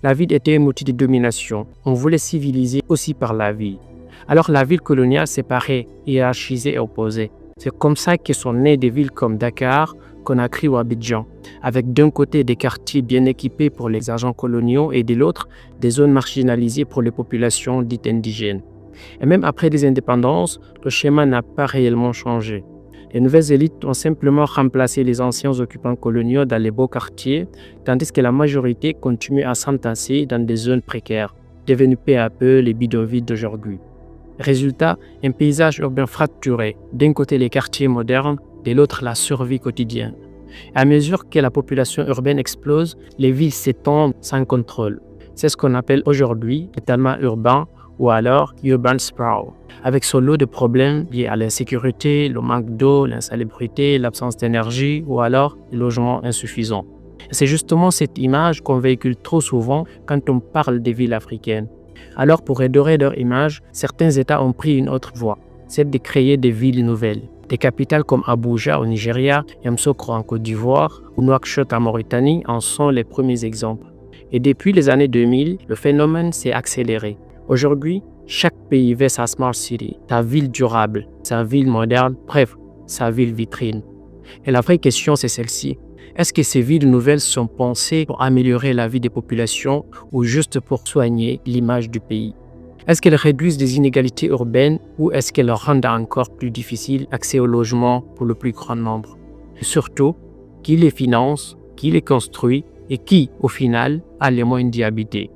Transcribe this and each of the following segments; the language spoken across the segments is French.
La ville était un outil de domination. On voulait civiliser aussi par la ville. Alors la ville coloniale séparée, hiérarchisée et opposée. C'est comme ça que sont nées des villes comme Dakar, Conakry ou Abidjan, avec d'un côté des quartiers bien équipés pour les agents coloniaux et de l'autre des zones marginalisées pour les populations dites indigènes. Et même après les indépendances, le schéma n'a pas réellement changé. Les nouvelles élites ont simplement remplacé les anciens occupants coloniaux dans les beaux quartiers, tandis que la majorité continue à s'entasser dans des zones précaires, devenues peu à peu les bidonvilles d'aujourd'hui. Résultat, un paysage urbain fracturé, d'un côté les quartiers modernes, de l'autre la survie quotidienne. À mesure que la population urbaine explose, les villes s'étendent sans contrôle. C'est ce qu'on appelle aujourd'hui l'étalement urbain ou alors urban sprawl, avec son lot de problèmes liés à l'insécurité, le manque d'eau, l'insalubrité, l'absence d'énergie ou alors le logement insuffisant. C'est justement cette image qu'on véhicule trop souvent quand on parle des villes africaines. Alors pour redorer leur image, certains États ont pris une autre voie, celle de créer des villes nouvelles. Des capitales comme Abuja au Nigeria, Yamoussoukro en Côte d'Ivoire ou Nouakchott en Mauritanie en sont les premiers exemples. Et depuis les années 2000, le phénomène s'est accéléré. Aujourd'hui, chaque pays veut sa smart city, sa ville durable, sa ville moderne, bref, sa ville vitrine. Et la vraie question, c'est celle-ci. Est-ce que ces villes nouvelles sont pensées pour améliorer la vie des populations ou juste pour soigner l'image du pays? Est-ce qu'elles réduisent les inégalités urbaines ou est-ce qu'elles rendent encore plus difficile l'accès au logement pour le plus grand nombre? Et surtout, qui les finance, qui les construit et qui, au final, a les moyens d'y habiter?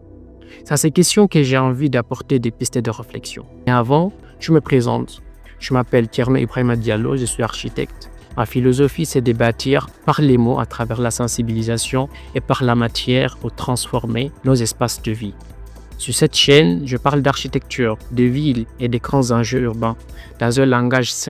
C'est à ces questions que j'ai envie d'apporter des pistes de réflexion. Et avant, je me présente. Je m'appelle Thierno Ibrahima Diallo, je suis architecte. Ma philosophie, c'est de bâtir par les mots à travers la sensibilisation et par la matière pour transformer nos espaces de vie. Sur cette chaîne, je parle d'architecture, de villes et des grands enjeux urbains dans un langage simple